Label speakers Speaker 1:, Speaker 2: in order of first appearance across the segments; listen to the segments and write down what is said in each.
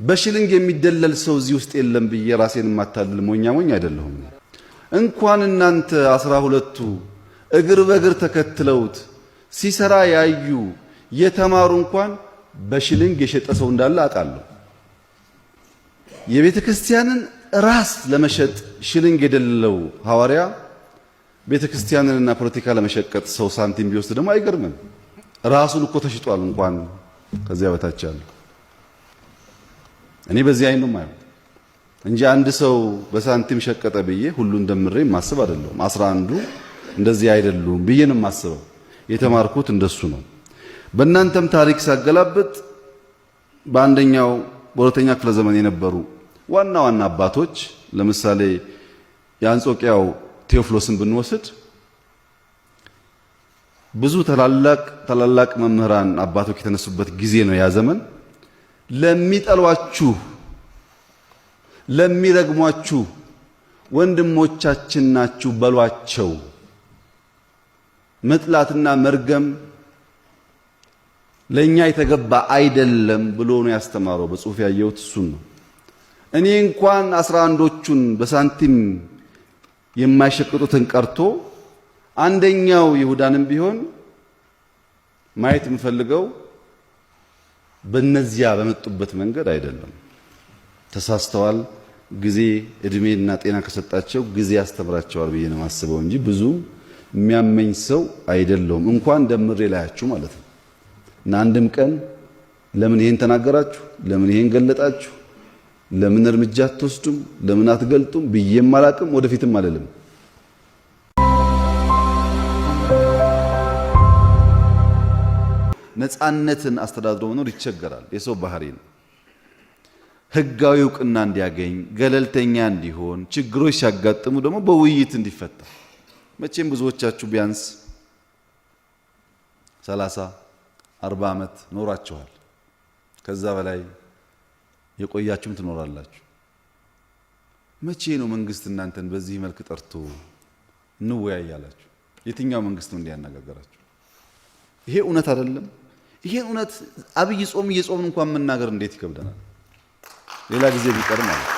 Speaker 1: በሽልንግ የሚደለል ሰው እዚህ ውስጥ የለም ብዬ ራሴን ማታለል ሞኝ አይደለሁም። እንኳን እናንተ 12ቱ እግር በእግር ተከትለውት ሲሰራ ያዩ የተማሩ እንኳን በሽልንግ የሸጠ ሰው እንዳለ አውቃለሁ። የቤተ ክርስቲያንን ራስ ለመሸጥ ሽልንግ የደለለው ሐዋርያ ቤተ ክርስቲያንንና ፖለቲካ ለመሸቀጥ ሰው ሳንቲም ቢወስድ ደግሞ አይገርምም። ራሱን እኮ ተሽጧል። እንኳን ከዚያ በታች ያለው እኔ በዚህ አይኑ ማየው እንጂ አንድ ሰው በሳንቲም ሸቀጠ ብዬ ሁሉን ደምሬ ማስብ አይደለም። 11ዱ እንደዚህ አይደሉም ብዬ ነው ማስበው። የተማርኩት እንደሱ ነው። በእናንተም ታሪክ ሳገላብጥ በአንደኛው በሁለተኛ ክፍለ ዘመን የነበሩ ዋና ዋና አባቶች ለምሳሌ የአንጾኪያው ቴዎፍሎስን ብንወስድ ብዙ ታላላቅ መምህራን አባቶች የተነሱበት ጊዜ ነው ያ ዘመን። ለሚጠሏችሁ ለሚረግሟችሁ ወንድሞቻችን ናችሁ በሏቸው። መጥላትና መርገም ለኛ የተገባ አይደለም ብሎ ነው ያስተማረው። በጽሁፍ ያየሁት እሱን ነው። እኔ እንኳን 11ዶቹን በሳንቲም የማይሸቅጡትን ቀርቶ አንደኛው ይሁዳንም ቢሆን ማየት የምፈልገው በእነዚያ በመጡበት መንገድ አይደለም። ተሳስተዋል። ጊዜ እድሜና ጤና ከሰጣቸው ጊዜ ያስተምራቸዋል ብዬ ነው የማስበው እንጂ ብዙ የሚያመኝ ሰው አይደለሁም። እንኳን ደምሬ ላያችሁ ማለት ነው። እና አንድም ቀን ለምን ይሄን ተናገራችሁ፣ ለምን ይሄን ገለጣችሁ፣ ለምን እርምጃ አትወስዱም፣ ለምን አትገልጡም ብዬም አላቅም፣ ወደፊትም አልልም። ነፃነትን አስተዳድሮ መኖር ይቸገራል። የሰው ባህሪ ነው። ህጋዊ እውቅና እንዲያገኝ ገለልተኛ እንዲሆን ችግሮች ሲያጋጥሙ ደግሞ በውይይት እንዲፈታ። መቼም ብዙዎቻችሁ ቢያንስ 30 40 ዓመት ኖራችኋል። ከዛ በላይ የቆያችሁም ትኖራላችሁ። መቼ ነው መንግስት እናንተን በዚህ መልክ ጠርቶ እንወያያላችሁ? የትኛው መንግስት ነው እንዲያነጋገራችሁ? ይሄ እውነት አይደለም። ይሄን እውነት አብይ ጾም እየጾምን እንኳን መናገር እንዴት ይከብደናል። ሌላ ጊዜ ቢቀር ማለት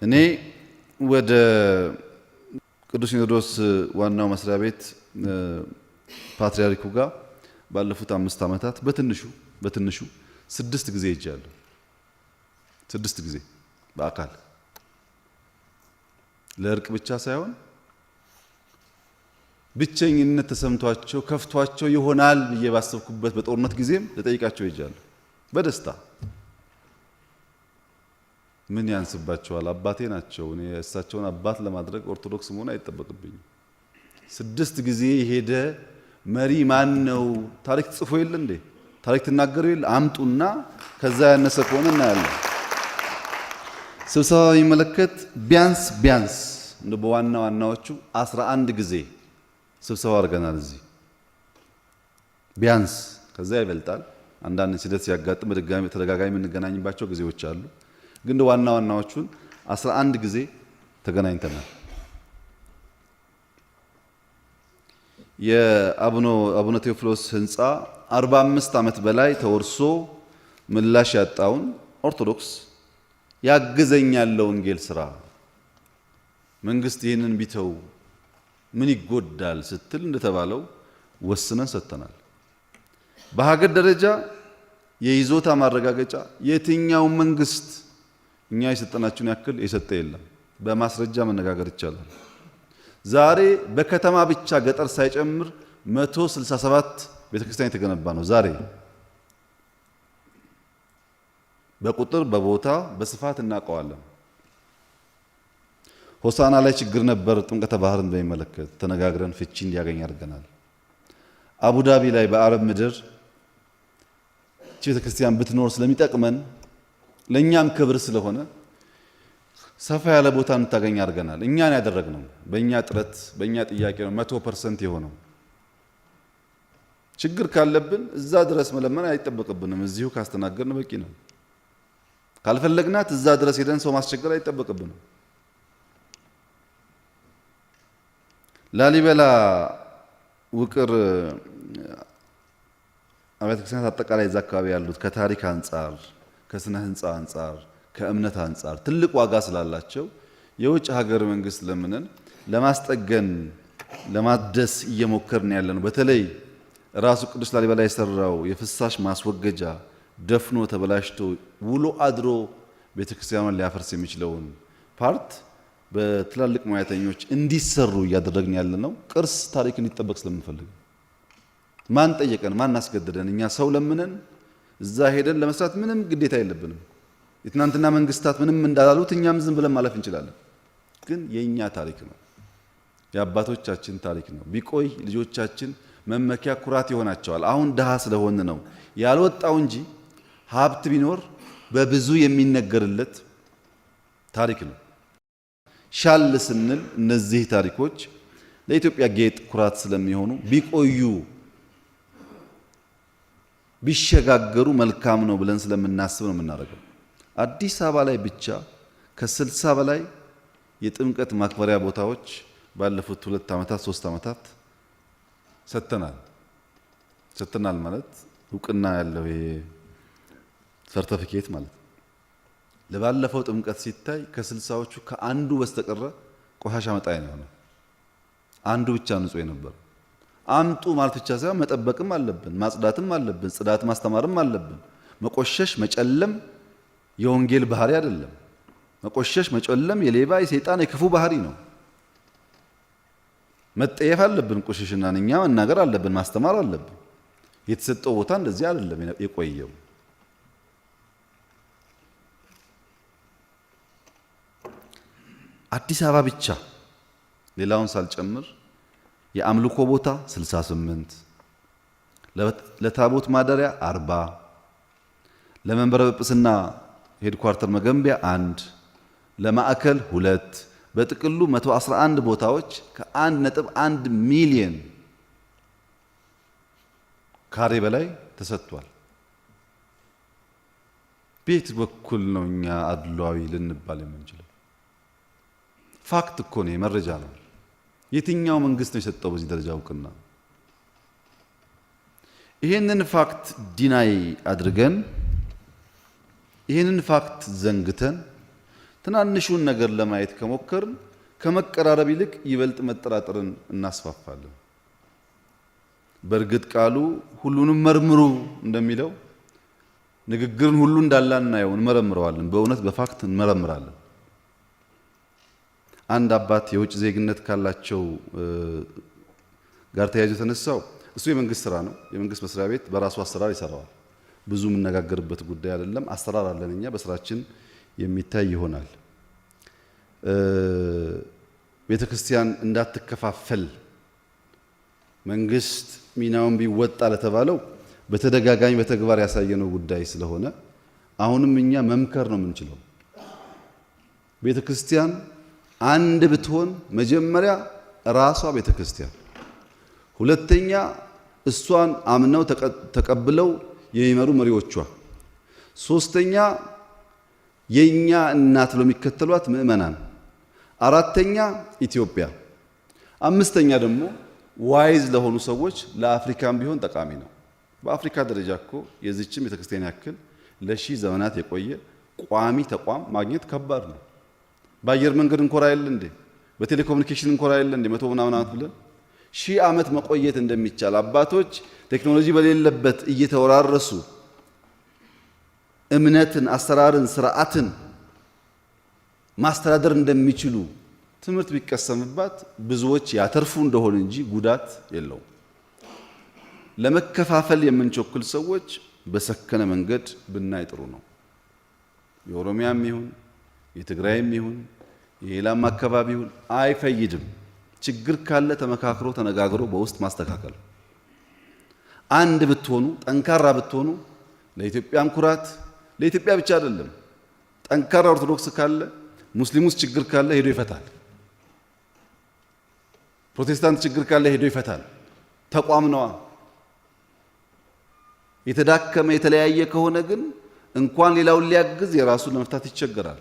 Speaker 1: እኔ ወደ ቅዱስ ሲኖዶስ ዋናው መስሪያ ቤት ፓትርያርኩ ጋር ባለፉት 5 ዓመታት በትንሹ 6 ጊዜ ሄጃለሁ። 6 ጊዜ በአካል ለእርቅ ብቻ ሳይሆን ብቸኝነት ተሰምቷቸው ከፍቷቸው ይሆናል ብዬ ባሰብኩበት በጦርነት ጊዜም ለጠይቃቸው ሄጃለሁ በደስታ። ምን ያንስባቸዋል? አባቴ ናቸው። እኔ እሳቸውን አባት ለማድረግ ኦርቶዶክስ መሆን አይጠበቅብኝም። 6 ጊዜ የሄደ መሪ ማን ነው? ታሪክ ጽፎ የለ እንዴ? ታሪክ ትናገሩ የለ? አምጡና ከዛ ያነሰ ከሆነ እናያለን። ስብሰባ የሚመለከት ቢያንስ እንደ በዋና ዋናዎቹ 11 ጊዜ ስብሰባ አድርገናል እዚህ ቢያንስ። ከዛ ይበልጣል። አንዳንድ ስደት ሲያጋጥም ተደጋጋሚ የምንገናኝባቸው ጊዜዎች አሉ። ግን ዋና ዋናዎቹን 11 ጊዜ ተገናኝተናል። የአቡነ ቴዎፍሎስ ህንፃ 45 ዓመት በላይ ተወርሶ ምላሽ ያጣውን ኦርቶዶክስ ያግዘኛል ለወንጌል ስራ መንግስት ይህንን ቢተው ምን ይጎዳል ስትል እንደተባለው ወስነን ሰጥተናል። በሀገር ደረጃ የይዞታ ማረጋገጫ የትኛው መንግስት እኛ የሰጠናችሁን ያክል የሰጠ የለም። በማስረጃ መነጋገር ይቻላል። ዛሬ በከተማ ብቻ ገጠር ሳይጨምር 167 ቤተክርስቲያን የተገነባ ነው። ዛሬ በቁጥር በቦታ በስፋት እናውቀዋለን። ሆሳና ላይ ችግር ነበር። ጥምቀተ ባህርን በሚመለከት ተነጋግረን ፍቺ እንዲያገኝ አድርገናል። አቡዳቢ ላይ በአረብ ምድር ቤተክርስቲያን ብትኖር ስለሚጠቅመን ለኛም ክብር ስለሆነ ሰፋ ያለ ቦታ እንታገኝ አድርገናል። እኛን ያደረግነው በእኛ ጥረት በእኛ ጥያቄ ነው 100% የሆነው። ችግር ካለብን እዛ ድረስ መለመን አይጠበቅብንም። እዚሁ ካስተናገርን በቂ ነው። ካልፈለግናት እዛ ድረስ ሄደን ሰው ማስቸገር አይጠበቅብንም። ላሊበላ ውቅር አብያተ ክርስቲያናት አጠቃላይ እዛ አካባቢ ያሉት ከታሪክ አንጻር፣ ከስነ ህንፃ አንጻር፣ ከእምነት አንጻር ትልቅ ዋጋ ስላላቸው የውጭ ሀገር መንግስት ለምንን ለማስጠገን ለማደስ እየሞከርን ያለነው። በተለይ ራሱ ቅዱስ ላሊበላ የሰራው የፍሳሽ ማስወገጃ ደፍኖ ተበላሽቶ ውሎ አድሮ ቤተክርስቲያኗን ሊያፈርስ የሚችለውን ፓርት በትላልቅ ሙያተኞች እንዲሰሩ እያደረግን ያለነው ቅርስ ታሪክ እንዲጠበቅ ስለምንፈልግ። ማን ጠየቀን? ማን አስገደደን? እኛ ሰው ለምነን እዛ ሄደን ለመስራት ምንም ግዴታ የለብንም። የትናንትና መንግስታት ምንም እንዳላሉት እኛም ዝም ብለን ማለፍ እንችላለን። ግን የኛ ታሪክ ነው፣ የአባቶቻችን ታሪክ ነው። ቢቆይ ልጆቻችን መመኪያ ኩራት ይሆናቸዋል። አሁን ድሃ ስለሆን ነው ያልወጣው እንጂ ሀብት ቢኖር በብዙ የሚነገርለት ታሪክ ነው። ሻል ስንል እነዚህ ታሪኮች ለኢትዮጵያ ጌጥ ኩራት ስለሚሆኑ ቢቆዩ ቢሸጋገሩ መልካም ነው ብለን ስለምናስብ ነው የምናደርገው። አዲስ አበባ ላይ ብቻ ከ60 በላይ የጥምቀት ማክበሪያ ቦታዎች ባለፉት 2 ዓመታት 3 ዓመታት ሰጥተናል ማለት እውቅና ያለው ሰርቲፊኬት ማለት ነው። ለባለፈው ጥምቀት ሲታይ ከ60ዎቹ ከአንዱ በስተቀረ ቆሻሻ መጣያ ነው። አንዱ ብቻ ንጹህ የነበረ። አምጡ ማለት ብቻ ሳይሆን መጠበቅም አለብን፣ ማጽዳትም አለብን፣ ጽዳት ማስተማርም አለብን። መቆሸሽ መጨለም የወንጌል ባህሪ አይደለም። መቆሸሽ መጨለም የሌባ የሰይጣን የክፉ ባህሪ ነው። መጠየፍ አለብን። ቆሽሽና እኛ መናገር አለብን፣ ማስተማር አለብን። የተሰጠው ቦታ እንደዚህ አይደለም የቆየው። አዲስ አበባ ብቻ ሌላውን ሳልጨምር የአምልኮ ቦታ 68፣ ለታቦት ማደሪያ 40፣ ለመንበረ ጵጵስና ሄድኳርተር መገንቢያ 1፣ ለማዕከል 2፣ በጥቅሉ 111 ቦታዎች ከ1.1 ሚሊዮን ካሬ በላይ ተሰጥቷል። ቤት በኩል ነው እኛ አድሏዊ ልንባል የምንችለው? ፋክት እኮ ነው፣ መረጃ ነው። የትኛው መንግስት ነው የሰጠው በዚህ ደረጃ እውቅና? ይሄንን ፋክት ዲናይ አድርገን ይሄንን ፋክት ዘንግተን ትናንሹን ነገር ለማየት ከሞከርን ከመቀራረብ ይልቅ ይበልጥ መጠራጠርን እናስፋፋለን። በእርግጥ ቃሉ ሁሉንም መርምሩ እንደሚለው ንግግርን ሁሉ እንዳላናየው እንመረምረዋለን። በእውነት በፋክት እንመረምራለን። አንድ አባት የውጭ ዜግነት ካላቸው ጋር ተያይዞ ተነሳው። እሱ የመንግስት ስራ ነው። የመንግስት መስሪያ ቤት በራሱ አሰራር ይሰራዋል። ብዙ የምነጋገርበት ጉዳይ አይደለም። አሰራር አለን እኛ፣ በስራችን የሚታይ ይሆናል። ቤተክርስቲያን እንዳትከፋፈል መንግስት ሚናውን ቢወጣ ለተባለው በተደጋጋሚ በተግባር ያሳየነው ጉዳይ ስለሆነ አሁንም እኛ መምከር ነው የምንችለው። ቤተክርስቲያን አንድ ብትሆን መጀመሪያ ራሷ ቤተክርስቲያን፣ ሁለተኛ እሷን አምነው ተቀብለው የሚመሩ መሪዎቿ፣ ሶስተኛ የኛ እናት ለሚከተሏት ምእመናን፣ አራተኛ ኢትዮጵያ፣ አምስተኛ ደግሞ ዋይዝ ለሆኑ ሰዎች ለአፍሪካም ቢሆን ጠቃሚ ነው። በአፍሪካ ደረጃ እኮ የዚችም ቤተክርስቲያን ያክል ለሺህ ዘመናት የቆየ ቋሚ ተቋም ማግኘት ከባድ ነው። በአየር መንገድ እንኮራ የለ እንዴ? በቴሌኮሙኒኬሽን እንኮራ የለ እንዴ? 100 ምናምን ዓመት ብለን 1000 ዓመት መቆየት እንደሚቻል አባቶች ቴክኖሎጂ በሌለበት እየተወራረሱ እምነትን፣ አሰራርን፣ ስርዓትን ማስተዳደር እንደሚችሉ ትምህርት ቢቀሰምባት ብዙዎች ያተርፉ እንደሆነ እንጂ ጉዳት የለውም። ለመከፋፈል የምንቸኩል ሰዎች በሰከነ መንገድ ብናይ ጥሩ ነው። የኦሮሚያም ይሁን የትግራይም ይሁን የሌላም አካባቢ ይሁን አይፈይድም። ችግር ካለ ተመካክሮ ተነጋግሮ በውስጥ ማስተካከል። አንድ ብትሆኑ፣ ጠንካራ ብትሆኑ ለኢትዮጵያም ኩራት፣ ለኢትዮጵያ ብቻ አይደለም። ጠንካራ ኦርቶዶክስ ካለ፣ ሙስሊም ውስጥ ችግር ካለ ሄዶ ይፈታል። ፕሮቴስታንት ችግር ካለ ሄዶ ይፈታል። ተቋም ነዋ። የተዳከመ የተለያየ ከሆነ ግን እንኳን ሌላውን ሊያግዝ የራሱን ለመፍታት ይቸገራል።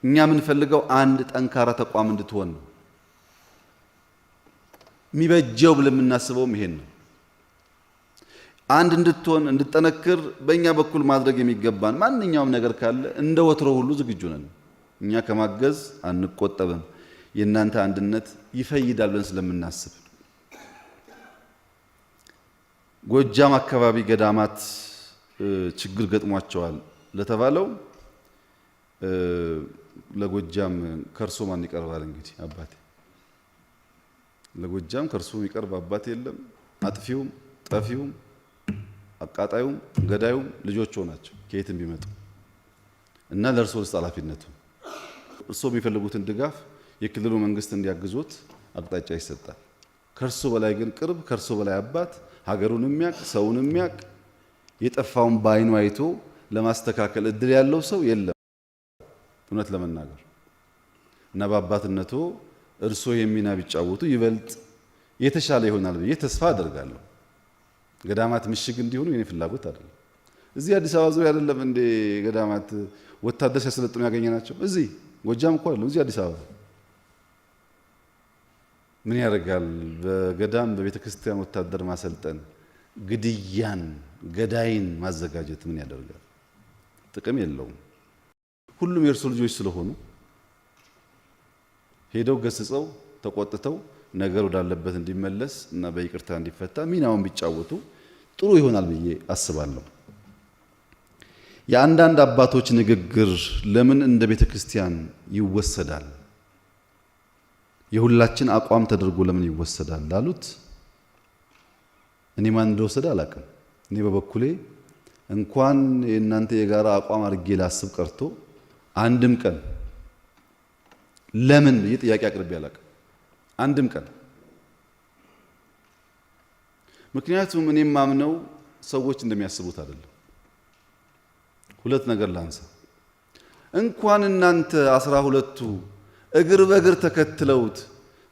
Speaker 1: እኛ የምንፈልገው አንድ ጠንካራ ተቋም እንድትሆን ነው። የሚበጀው ብለን የምናስበውም ይሄን ነው። አንድ እንድትሆን እንድጠነክር በእኛ በኩል ማድረግ የሚገባን ማንኛውም ነገር ካለ እንደ ወትሮ ሁሉ ዝግጁ ነን። እኛ ከማገዝ አንቆጠብም። የእናንተ አንድነት ይፈይዳል ብለን ስለምናስብ ጎጃም አካባቢ ገዳማት ችግር ገጥሟቸዋል ለተባለው ለጎጃም ከርሶ ማን ይቀርባል? እንግዲህ አባቴ ለጎጃም ከርሶ የሚቀርብ አባቴ የለም። አጥፊውም ጠፊውም አቃጣዩም ገዳዩም ልጆቹ ናቸው ከየትም ቢመጡ እና ለእርሶ ልስጥ ኃላፊነቱ። እርሶ የሚፈልጉትን ድጋፍ የክልሉ መንግስት እንዲያግዙት አቅጣጫ ይሰጣል። ከርሶ በላይ ግን ቅርብ፣ ከርሶ በላይ አባት፣ ሀገሩን የሚያቅ ሰውን የሚያቅ የጠፋውን በዓይኑ አይቶ ለማስተካከል እድል ያለው ሰው የለም እውነት ለመናገር እና በአባትነቱ እርሶ የሚና ቢጫወቱ ይበልጥ የተሻለ ይሆናል ብዬ ተስፋ አደርጋለሁ። ገዳማት ምሽግ እንዲሆኑ የኔ ፍላጎት አይደለም። እዚህ አዲስ አበባ ዙሪያ አይደለም እንደ ገዳማት ወታደር ሲያሰለጥኑ ያገኘናቸው እዚህ ጎጃም እኮ አይደለም፣ እዚህ አዲስ አበባ ምን ያደርጋል? በገዳም በቤተ ክርስቲያን ወታደር ማሰልጠን ግድያን ገዳይን ማዘጋጀት ምን ያደርጋል? ጥቅም የለውም። ሁሉም የእርሱ ልጆች ስለሆኑ ሄደው ገስጸው ተቆጥተው ነገር ወዳለበት እንዲመለስ እና በይቅርታ እንዲፈታ ሚናውን ቢጫወቱ ጥሩ ይሆናል ብዬ አስባለሁ። የአንዳንድ አባቶች ንግግር ለምን እንደ ቤተ ክርስቲያን ይወሰዳል? የሁላችን አቋም ተደርጎ ለምን ይወሰዳል ላሉት እኔ ማን እንደወሰደ አላውቅም። እኔ በበኩሌ እንኳን የእናንተ የጋራ አቋም አድርጌ ላስብ ቀርቶ አንድም ቀን ለምን ብዬ ጥያቄ አቅርቤ አላውቅም። አንድም ቀን። ምክንያቱም እኔ ማምነው ሰዎች እንደሚያስቡት አይደለም። ሁለት ነገር ላንሳ። እንኳን እናንተ 12ቱ እግር በእግር ተከትለውት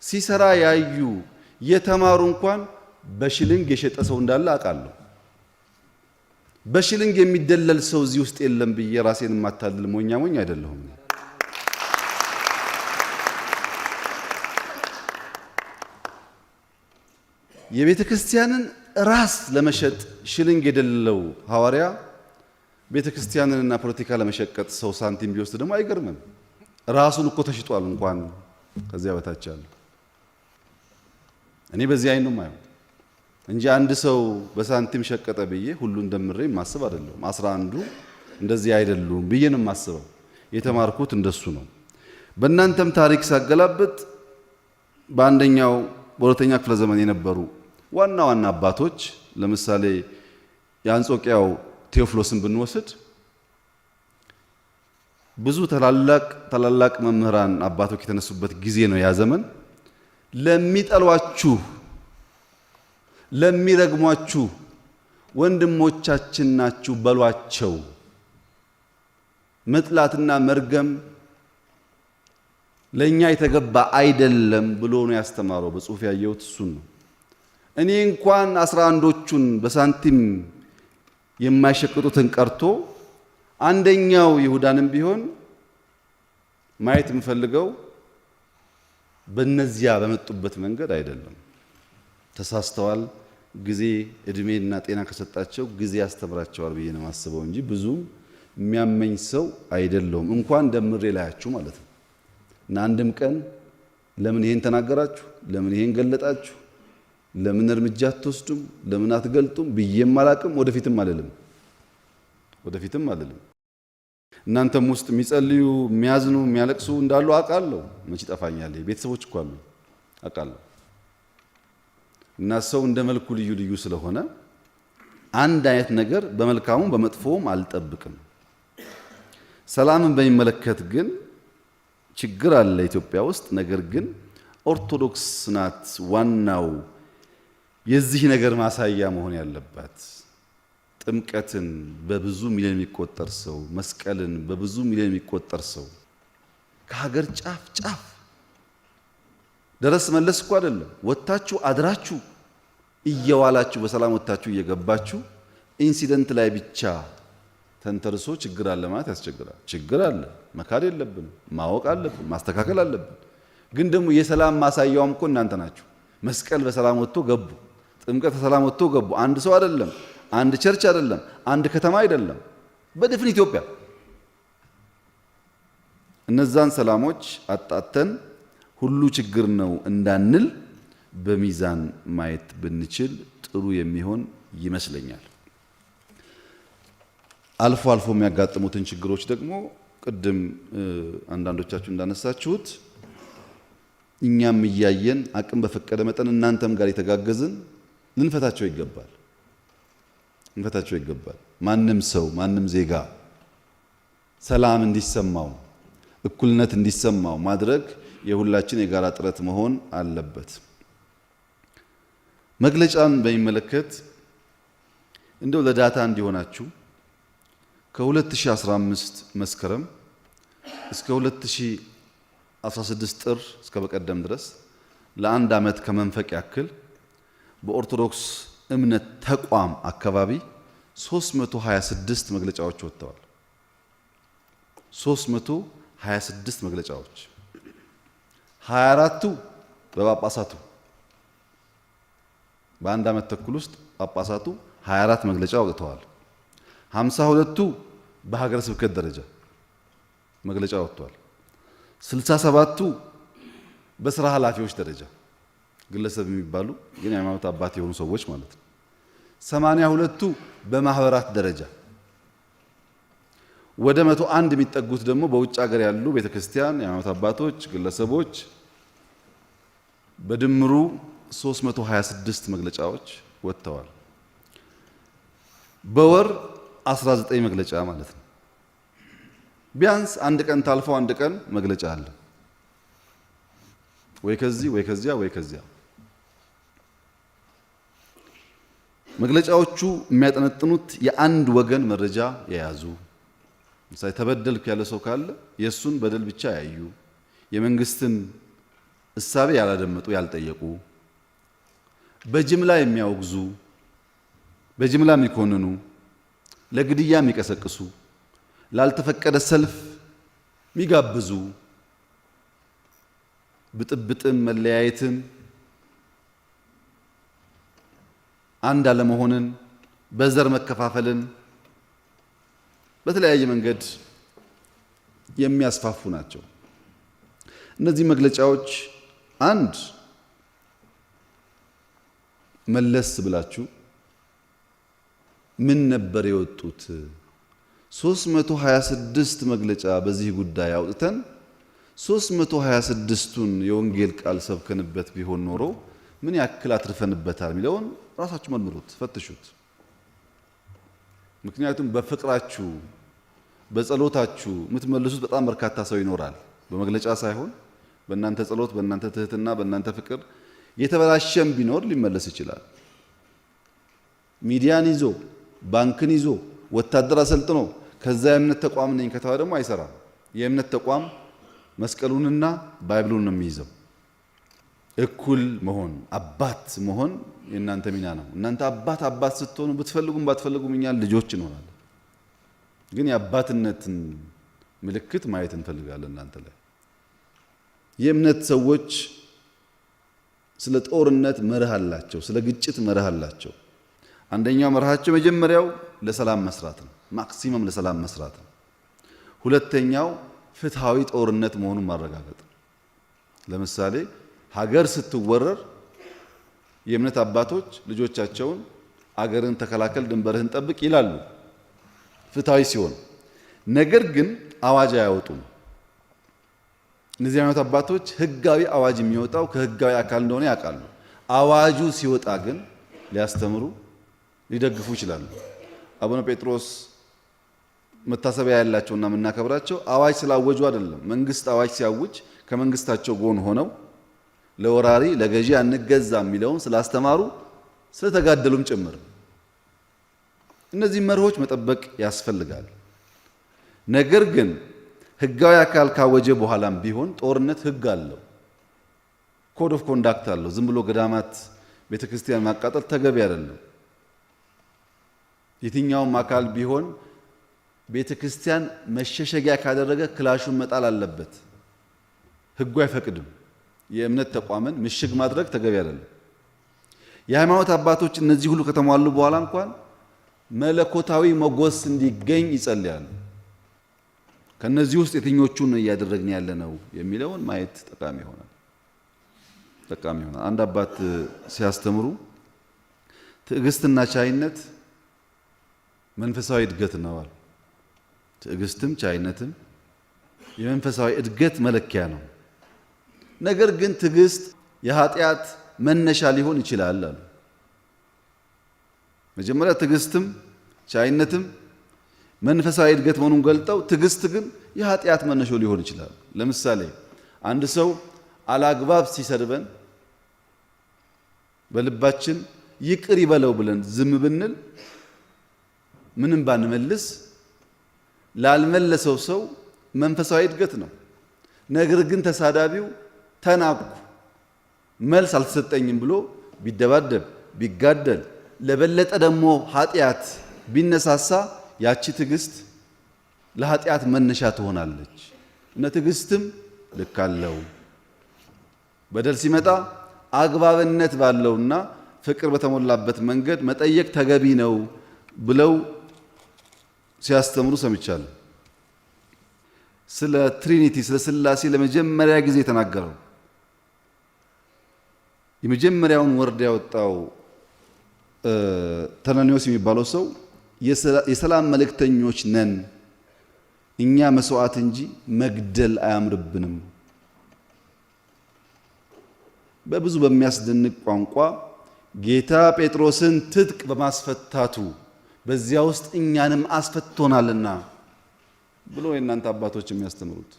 Speaker 1: ሲሰራ ያዩ የተማሩ እንኳን በሽልንግ የሸጠ ሰው እንዳለ አውቃለሁ። በሽልንግ የሚደለል ሰው እዚህ ውስጥ የለም ብዬ ራሴን የማታልል ሞኛ ሞኝ አይደለሁም። የቤተ ክርስቲያንን ራስ ለመሸጥ ሽልንግ የደለለው ሐዋርያ ቤተ ክርስቲያንንና ፖለቲካ ለመሸቀጥ ሰው ሳንቲም ቢወስድ ደግሞ አይገርምም። ራሱን እኮ ተሽጧል እንኳን ከዚያ በታች ያለው። እኔ በዚህ አይኑ ማየው እንጂ አንድ ሰው በሳንቲም ሸቀጠ ብዬ ሁሉን ደምሬ ማስብ አይደለም። 11ዱ እንደዚህ አይደሉም ብዬ ነው ማስበው። የተማርኩት እንደሱ ነው። በእናንተም ታሪክ ሳገላብጥ በአንደኛው በሁለተኛ ክፍለ ዘመን የነበሩ ዋና ዋና አባቶች ለምሳሌ የአንጾቂያው ቴዎፍሎስን ብንወስድ ብዙ ታላላቅ መምህራን አባቶች የተነሱበት ጊዜ ነው ያ ዘመን። ለሚጠሏችሁ ለሚረግሟችሁ ወንድሞቻችን ናችሁ በሏቸው። መጥላትና መርገም ለኛ የተገባ አይደለም ብሎ ነው ያስተማረው። በጽሁፍ ያየሁት እሱን ነው። እኔ እንኳን 11ዶቹን በሳንቲም የማይሸቅጡትን ቀርቶ አንደኛው ይሁዳንም ቢሆን ማየት የምፈልገው በእነዚያ በመጡበት መንገድ አይደለም። ተሳስተዋል። ጊዜ እድሜና ጤና ከሰጣቸው ጊዜ ያስተምራቸዋል ብዬ ነው የማስበው እንጂ ብዙም የሚያመኝ ሰው አይደለሁም። እንኳን ደምሬ ላያችሁ ማለት ነው። እና አንድም ቀን ለምን ይሄን ተናገራችሁ፣ ለምን ይሄን ገለጣችሁ፣ ለምን እርምጃ አትወስዱም፣ ለምን አትገልጡም ብዬም አላቅም። ወደፊትም አልልም። እናንተም ውስጥ የሚጸልዩ የሚያዝኑ የሚያለቅሱ እንዳሉ አውቃለሁ። መቼ ይጠፋኛል? ቤተሰቦች እኮ አሉ አውቃለሁ። እና ሰው እንደ መልኩ ልዩ ልዩ ስለሆነ አንድ አይነት ነገር በመልካሙም በመጥፎም አልጠብቅም። ሰላምን በሚመለከት ግን ችግር አለ ኢትዮጵያ ውስጥ። ነገር ግን ኦርቶዶክስ ናት ዋናው የዚህ ነገር ማሳያ መሆን ያለባት። ጥምቀትን በብዙ ሚሊዮን የሚቆጠር ሰው፣ መስቀልን በብዙ ሚሊዮን የሚቆጠር ሰው ከሀገር ጫፍ ጫፍ ደረስ መለስ እኮ አይደለም ወጣችሁ አድራችሁ እየዋላችሁ በሰላም ወጣችሁ እየገባችሁ ኢንሲደንት ላይ ብቻ ተንተርሶ ችግር አለ ማለት ያስቸግራል። ችግር አለ መካድ የለብንም፣ ማወቅ አለብን፣ ማስተካከል አለብን። ግን ደግሞ የሰላም ማሳያውም እኮ እናንተ ናችሁ። መስቀል በሰላም ወጥቶ ገቡ፣ ጥምቀት በሰላም ወጥቶ ገቡ። አንድ ሰው አይደለም አንድ ቸርች አይደለም፣ አንድ ከተማ አይደለም፣ በድፍን ኢትዮጵያ። እነዛን ሰላሞች አጣተን ሁሉ ችግር ነው እንዳንል በሚዛን ማየት ብንችል ጥሩ የሚሆን ይመስለኛል። አልፎ አልፎ የሚያጋጥሙትን ችግሮች ደግሞ ቅድም አንዳንዶቻችሁ እንዳነሳችሁት እኛም እያየን አቅም በፈቀደ መጠን እናንተም ጋር የተጋገዝን ልንፈታቸው ይገባል። ማንም ሰው ማንም ዜጋ ሰላም እንዲሰማው እኩልነት እንዲሰማው ማድረግ የሁላችን የጋራ ጥረት መሆን አለበት። መግለጫን በሚመለከት እንደው ለዳታ እንዲሆናችሁ ከ2015 መስከረም እስከ 2016 ጥር እስከ በቀደም ድረስ ለአንድ ዓመት ከመንፈቅ ያክል በኦርቶዶክስ እምነት ተቋም አካባቢ 326 መግለጫዎች ወጥተዋል። 326 መግለጫዎች 24ቱ በጳጳሳቱ በአንድ ዓመት ተኩል ውስጥ ጳጳሳቱ 24 መግለጫ አውጥተዋል። 52ቱ በሀገረ ስብከት ደረጃ መግለጫ ወጥተዋል። 67ቱ በስራ ኃላፊዎች ደረጃ ግለሰብ የሚባሉ ግን የሃይማኖት አባት የሆኑ ሰዎች ማለት ነው። 82ቱ በማህበራት ደረጃ ወደ 101 የሚጠጉት ደግሞ በውጭ ሀገር ያሉ ቤተክርስቲያን የሃይማኖት አባቶች፣ ግለሰቦች በድምሩ 326 መግለጫዎች ወጥተዋል። በወር 19 መግለጫ ማለት ነው። ቢያንስ አንድ ቀን ታልፈው አንድ ቀን መግለጫ አለ ወይ ከዚህ ወይ ከዚያ ወይ ከዚያ። መግለጫዎቹ የሚያጠነጥኑት የአንድ ወገን መረጃ የያዙ ምሳሌ ተበደልኩ ያለ ሰው ካለ የሱን በደል ብቻ ያዩ፣ የመንግስትን እሳቤ ያላደመጡ ያልጠየቁ፣ በጅምላ የሚያወግዙ፣ በጅምላ የሚኮንኑ፣ ለግድያ የሚቀሰቅሱ፣ ላልተፈቀደ ሰልፍ የሚጋብዙ፣ ብጥብጥን፣ መለያየትን፣ አንድ አለመሆንን፣ በዘር መከፋፈልን በተለያየ መንገድ የሚያስፋፉ ናቸው። እነዚህ መግለጫዎች አንድ መለስ ብላችሁ ምን ነበር የወጡት? 326 መግለጫ በዚህ ጉዳይ አውጥተን 326ቱን የወንጌል ቃል ሰብከንበት ቢሆን ኖሮ ምን ያክል አትርፈንበታል የሚለውን ራሳችሁ መርምሩት፣ ፈትሹት። ምክንያቱም በፍቅራችሁ በጸሎታችሁ የምትመልሱት በጣም በርካታ ሰው ይኖራል። በመግለጫ ሳይሆን በእናንተ ጸሎት፣ በእናንተ ትህትና፣ በእናንተ ፍቅር የተበላሸም ቢኖር ሊመለስ ይችላል። ሚዲያን ይዞ ባንክን ይዞ ወታደር አሰልጥኖ ከዛ የእምነት ተቋም ነኝ ከተባለ ደግሞ አይሰራም። የእምነት ተቋም መስቀሉንና ባይብሉን ነው የሚይዘው። እኩል መሆን አባት መሆን የእናንተ ሚና ነው። እናንተ አባት ስትሆኑ ብትፈልጉም ባትፈልጉም እኛ ልጆች እንሆናለን። ግን የአባትነትን ምልክት ማየት እንፈልጋለን እናንተ ላይ። የእምነት ሰዎች ስለ ጦርነት መርህ አላቸው፣ ስለ ግጭት መርህ አላቸው። አንደኛው መርሃቸው መጀመሪያው ለሰላም መስራት ነው፣ ማክሲመም ለሰላም መስራት ነው። ሁለተኛው ፍትሃዊ ጦርነት መሆኑን ማረጋገጥ ነው። ለምሳሌ ሀገር ስትወረር የእምነት አባቶች ልጆቻቸውን አገርን ተከላከል፣ ድንበርህን ጠብቅ ይላሉ ፍትሃዊ ሲሆን። ነገር ግን አዋጅ አያወጡም። እነዚህ አይነት አባቶች ህጋዊ አዋጅ የሚወጣው ከህጋዊ አካል እንደሆነ ያውቃሉ። አዋጁ ሲወጣ ግን ሊያስተምሩ ሊደግፉ ይችላሉ። አቡነ ጴጥሮስ መታሰቢያ ያላቸውና የምናከብራቸው አዋጅ ስላወጁ አይደለም። መንግስት አዋጅ ሲያውጅ ከመንግስታቸው ጎን ሆነው ለወራሪ ለገዢ አንገዛም የሚለውን ስላስተማሩ ስለተጋደሉም ጭምር። እነዚህ መርሆች መጠበቅ ያስፈልጋል። ነገር ግን ህጋዊ አካል ካወጀ በኋላም ቢሆን ጦርነት ህግ አለው፣ ኮድ ኦፍ ኮንዳክት አለው። ዝም ብሎ ገዳማት ቤተክርስቲያን ማቃጠል ተገቢ አይደለም። የትኛውም አካል ቢሆን ቤተክርስቲያን መሸሸጊያ ካደረገ ክላሹን መጣል አለበት። ህጉ አይፈቅድም። የእምነት ተቋምን ምሽግ ማድረግ ተገቢ አይደለም። የሃይማኖት አባቶች እነዚህ ሁሉ ከተሟሉ በኋላ እንኳን መለኮታዊ ሞገስ እንዲገኝ ይጸልያሉ። ከነዚህ ውስጥ የትኞቹን እያደረግን ያለነው የሚለውን ማየት ጠቃሚ ይሆናል። አንድ አባት ሲያስተምሩ ትዕግስትና ቻይነት መንፈሳዊ እድገት ነው አሉ። ትዕግስትም ቻይነትም የመንፈሳዊ እድገት መለኪያ ነው። ነገር ግን ትዕግስት የኃጢአት መነሻ ሊሆን ይችላል አሉ። መጀመሪያ ትዕግስትም ቻይነትም መንፈሳዊ እድገት መሆኑን ገልጠው ትዕግስት ግን የኃጢአት መነሾ ሊሆን ይችላል። ለምሳሌ አንድ ሰው አላግባብ ሲሰድበን በልባችን ይቅር ይበለው ብለን ዝም ብንል ምንም ባንመልስ ላልመለሰው ሰው መንፈሳዊ እድገት ነው። ነገር ግን ተሳዳቢው ተናቁ መልስ አልተሰጠኝም ብሎ ቢደባደብ ቢጋደል ለበለጠ ደግሞ ኃጢአት ቢነሳሳ ያቺ ትዕግስት ለኃጢአት መነሻ ትሆናለች። እና ትዕግስትም ልክ አለው። በደል ሲመጣ አግባብነት ባለውና ፍቅር በተሞላበት መንገድ መጠየቅ ተገቢ ነው ብለው ሲያስተምሩ ሰምቻለሁ። ስለ ትሪኒቲ ስለ ሥላሴ ለመጀመሪያ ጊዜ የተናገረው የመጀመሪያውን ወርድ ያወጣው ተናኒዮስ የሚባለው ሰው የሰላም መልእክተኞች ነን፣ እኛ መስዋዕት እንጂ መግደል አያምርብንም። በብዙ በሚያስደንቅ ቋንቋ ጌታ ጴጥሮስን ትጥቅ በማስፈታቱ በዚያ ውስጥ እኛንም አስፈቶናልና ብሎ የእናንተ አባቶች የሚያስተምሩት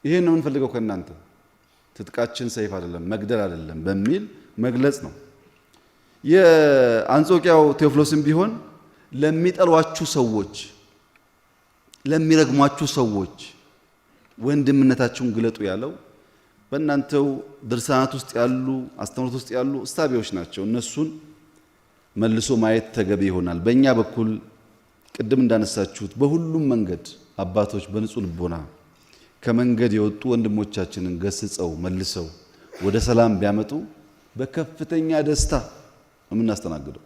Speaker 1: ይሄን ነው የምንፈልገው ከእናንተ ትጥቃችን ሰይፍ አይደለም መግደል አይደለም በሚል መግለጽ ነው። የአንጾኪያው ቴዎፍሎስም ቢሆን ለሚጠሏችሁ ሰዎች ለሚረግሟችሁ ሰዎች ወንድምነታችሁን ግለጡ ያለው በእናንተው ድርሳናት ውስጥ ያሉ አስተምሮት ውስጥ ያሉ እሳቤዎች ናቸው። እነሱን መልሶ ማየት ተገቢ ይሆናል። በእኛ በኩል ቅድም እንዳነሳችሁት በሁሉም መንገድ አባቶች በንጹህ ልቦና ከመንገድ የወጡ ወንድሞቻችንን ገስጸው መልሰው ወደ ሰላም ቢያመጡ በከፍተኛ ደስታ የምናስተናግደው።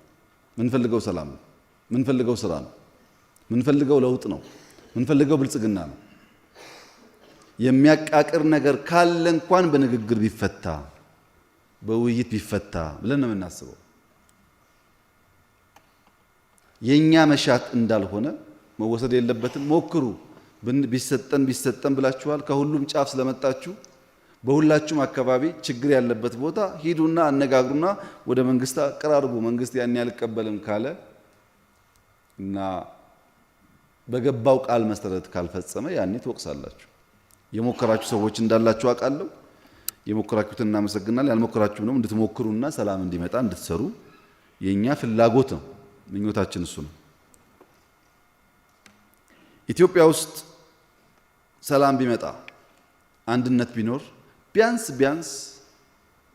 Speaker 1: ምንፈልገው ሰላም ነው፣ ምንፈልገው ስራ ነው፣ ምንፈልገው ለውጥ ነው፣ ምንፈልገው ብልጽግና ነው። የሚያቃቅር ነገር ካለ እንኳን በንግግር ቢፈታ በውይይት ቢፈታ ብለን ነው የምናስበው። የኛ መሻት እንዳልሆነ መወሰድ የለበትም። ሞክሩ። ቢሰጠን ብላችኋል። ከሁሉም ጫፍ ስለመጣችሁ በሁላችሁም አካባቢ ችግር ያለበት ቦታ ሂዱና አነጋግሩና ወደ መንግስት አቀራርቡ። መንግስት ያን ያልቀበልም ካለ እና በገባው ቃል መሰረት ካልፈጸመ ያኔ ትወቅሳላችሁ። የሞከራችሁ ሰዎች እንዳላችሁ አውቃለሁ። የሞከራችሁትን እናመሰግናለን። ያልሞከራችሁ ነው እንድትሞክሩና ሰላም እንዲመጣ እንድትሰሩ የኛ ፍላጎት ነው፣ ምኞታችን እሱ ነው። ኢትዮጵያ ውስጥ ሰላም ቢመጣ አንድነት ቢኖር ቢያንስ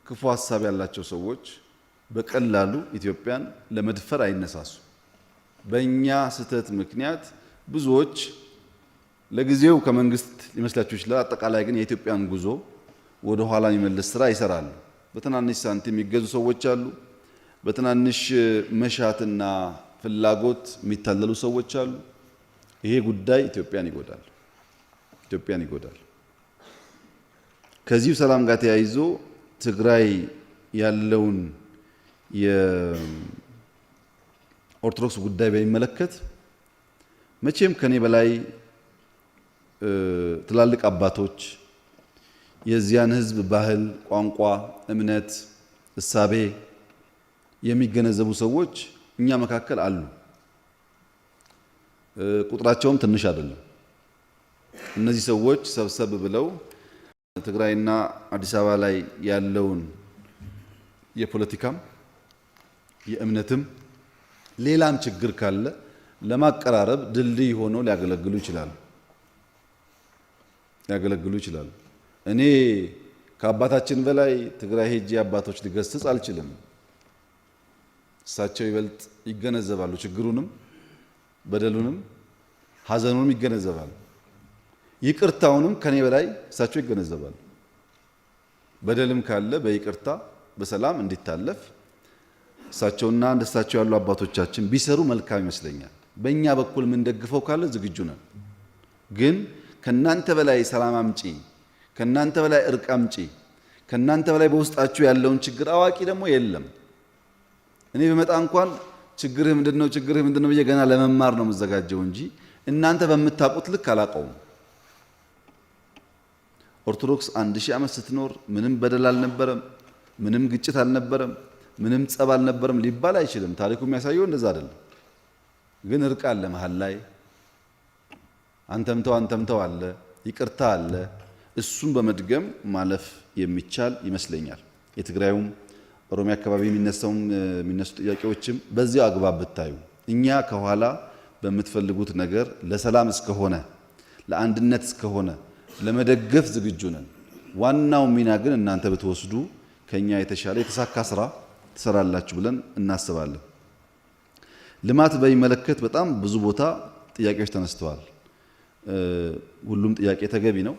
Speaker 1: ክፉ ሐሳብ ያላቸው ሰዎች በቀላሉ ኢትዮጵያን ለመድፈር አይነሳሱ። በእኛ ስህተት ምክንያት ብዙዎች ለጊዜው ከመንግስት ሊመስላችሁ ይችላል፣ አጠቃላይ ግን የኢትዮጵያን ጉዞ ወደ ኋላ የሚመልስ ስራ ይሰራሉ። በትናንሽ ሳንቲም የሚገዙ ሰዎች አሉ። በትናንሽ መሻትና ፍላጎት የሚታለሉ ሰዎች አሉ። ይሄ ጉዳይ ኢትዮጵያን ይጎዳል። ከዚሁ ሰላም ጋር ተያይዞ ትግራይ ያለውን የኦርቶዶክስ ጉዳይ በሚመለከት መቼም ከኔ በላይ ትላልቅ አባቶች የዚያን ሕዝብ ባህል፣ ቋንቋ፣ እምነት፣ እሳቤ የሚገነዘቡ ሰዎች እኛ መካከል አሉ። ቁጥራቸውም ትንሽ አይደለም። እነዚህ ሰዎች ሰብሰብ ብለው ትግራይና አዲስ አበባ ላይ ያለውን የፖለቲካም የእምነትም ሌላም ችግር ካለ ለማቀራረብ ድልድይ ሆነው ሊያገለግሉ ይችላሉ። እኔ ከአባታችን በላይ ትግራይ ሄጄ አባቶች ሊገስጽ አልችልም። እሳቸው ይበልጥ ይገነዘባሉ። ችግሩንም በደሉንም ሐዘኑንም ይገነዘባሉ። ይቅርታውንም ከኔ በላይ እሳቸው ይገነዘባሉ። በደልም ካለ በይቅርታ በሰላም እንዲታለፍ እሳቸውና እንደሳቸው ያሉ አባቶቻችን ቢሰሩ መልካም ይመስለኛል። በእኛ በኩል ምን ደግፈው ካለ ዝግጁ ነን። ግን ከናንተ በላይ ሰላም አምጪ፣ ከናንተ በላይ እርቅ አምጪ፣ ከናንተ በላይ በውስጣችሁ ያለውን ችግር አዋቂ ደግሞ የለም። እኔ በመጣ እንኳን ችግርህ ምንድነው ብዬ ገና ለመማር ነው የምዘጋጀው እንጂ እናንተ በምታውቁት ልክ አላውቀውም። ኦርቶዶክስ 1000 ዓመት ስትኖር ምንም በደል አልነበረም፣ ምንም ግጭት አልነበረም፣ ምንም ጸብ አልነበረም ሊባል አይችልም። ታሪኩ የሚያሳየው እንደዛ አይደለም። ግን እርቅ አለ መሃል ላይ አንተምተው አለ፣ ይቅርታ አለ። እሱን በመድገም ማለፍ የሚቻል ይመስለኛል። የትግራዩም ኦሮሚያ አካባቢ የሚነሱ ጥያቄዎችም በዚያው አግባብ ብታዩ እኛ ከኋላ በምትፈልጉት ነገር ለሰላም እስከሆነ ለአንድነት እስከሆነ ለመደገፍ ዝግጁ ነን። ዋናው ሚና ግን እናንተ ብትወስዱ ከኛ የተሻለ የተሳካ ስራ ትሰራላችሁ ብለን እናስባለን። ልማት በሚመለከት በጣም ብዙ ቦታ ጥያቄዎች ተነስተዋል። ሁሉም ጥያቄ ተገቢ ነው።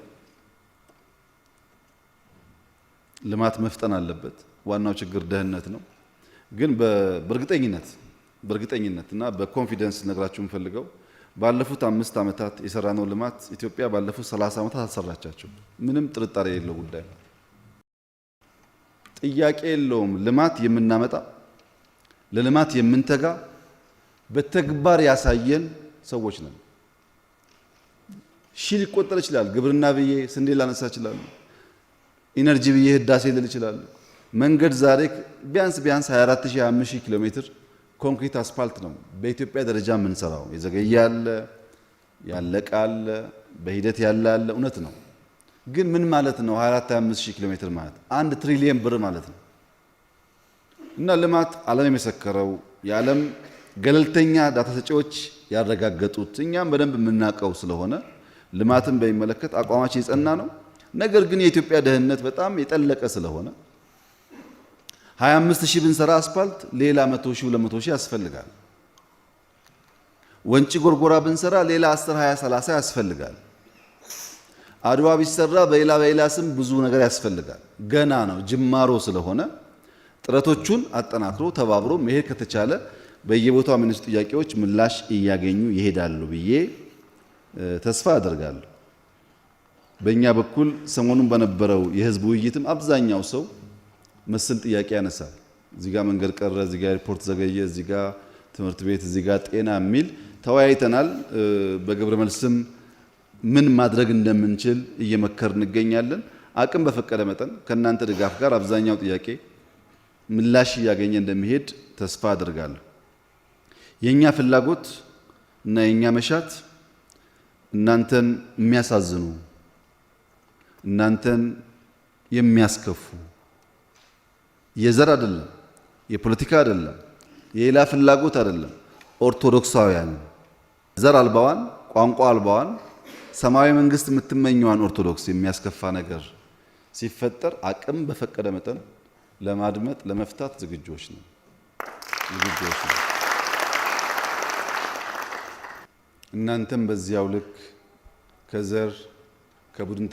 Speaker 1: ልማት መፍጠን አለበት። ዋናው ችግር ድህነት ነው። ግን በእርግጠኝነት እና በኮንፊደንስ ነግራችሁ የምፈልገው ባለፉት 5 ዓመታት የሰራነው ልማት ኢትዮጵያ ባለፉት 30 ዓመታት አልሰራቻቸው። ምንም ጥርጣሬ የሌለው ጉዳይ ነው። ጥያቄ የለውም። ልማት የምናመጣ ለልማት የምንተጋ በተግባር ያሳየን ሰዎች ነን። ሺህ ሊቆጠር ይችላል። ግብርና ብዬ ስንዴ ላነሳ ይችላል። ኢነርጂ ብዬ ህዳሴ ልል ይችላል። መንገድ ዛሬ ቢያንስ 24000 ኪሎ ሜትር ኮንክሪት አስፋልት ነው በኢትዮጵያ ደረጃ የምንሰራው። የዘገየ አለ፣ ያለቀ አለ፣ በሂደት ያለ አለ። እውነት ነው። ግን ምን ማለት ነው? 24000 ኪሎ ሜትር ማለት 1 ትሪሊየን ብር ማለት ነው። እና ልማት ዓለም የመሰከረው የዓለም ገለልተኛ ዳታ ሰጪዎች ያረጋገጡት እኛም በደንብ የምናውቀው ስለሆነ ልማትን በሚመለከት አቋማችን የጸና ነው። ነገር ግን የኢትዮጵያ ድህነት በጣም የጠለቀ ስለሆነ 25000 ብንሰራ አስፋልት ሌላ 100000 200,000 ያስፈልጋል። ወንጪ ጎርጎራ ብንሰራ ሌላ 10 20 30 ያስፈልጋል። አድዋ ቢሰራ በሌላ ስም ብዙ ነገር ያስፈልጋል። ገና ነው፣ ጅማሮ ስለሆነ ጥረቶቹን አጠናክሮ ተባብሮ መሄድ ከተቻለ በየቦታው የሚነሱ ጥያቄዎች ምላሽ እያገኙ ይሄዳሉ ብዬ ተስፋ አደርጋለሁ። በእኛ በኩል ሰሞኑን በነበረው የህዝብ ውይይትም አብዛኛው ሰው መሰል ጥያቄ ያነሳል። እዚህ ጋር መንገድ ቀረ፣ እዚህ ጋር ኤርፖርት ዘገየ፣ እዚህ ጋር ትምህርት ቤት፣ እዚህ ጋር ጤና የሚል ተወያይተናል። በግብረ መልስም ምን ማድረግ እንደምንችል እየመከር እንገኛለን። አቅም በፈቀደ መጠን ከእናንተ ድጋፍ ጋር አብዛኛው ጥያቄ ምላሽ እያገኘ እንደሚሄድ ተስፋ አደርጋለሁ። የኛ ፍላጎት እና የኛ መሻት እናንተን የሚያሳዝኑ እናንተን የሚያስከፉ የዘር አይደለም፣ የፖለቲካ አይደለም፣ የሌላ ፍላጎት አይደለም። ኦርቶዶክሳውያን ዘር አልባዋን ቋንቋ አልባዋን ሰማያዊ መንግስት የምትመኘዋን ኦርቶዶክስ የሚያስከፋ ነገር ሲፈጠር አቅም በፈቀደ መጠን ለማድመጥ ለመፍታት ዝግጆች ነው። እናንተም በዚያው ልክ ከዘር ከቡድን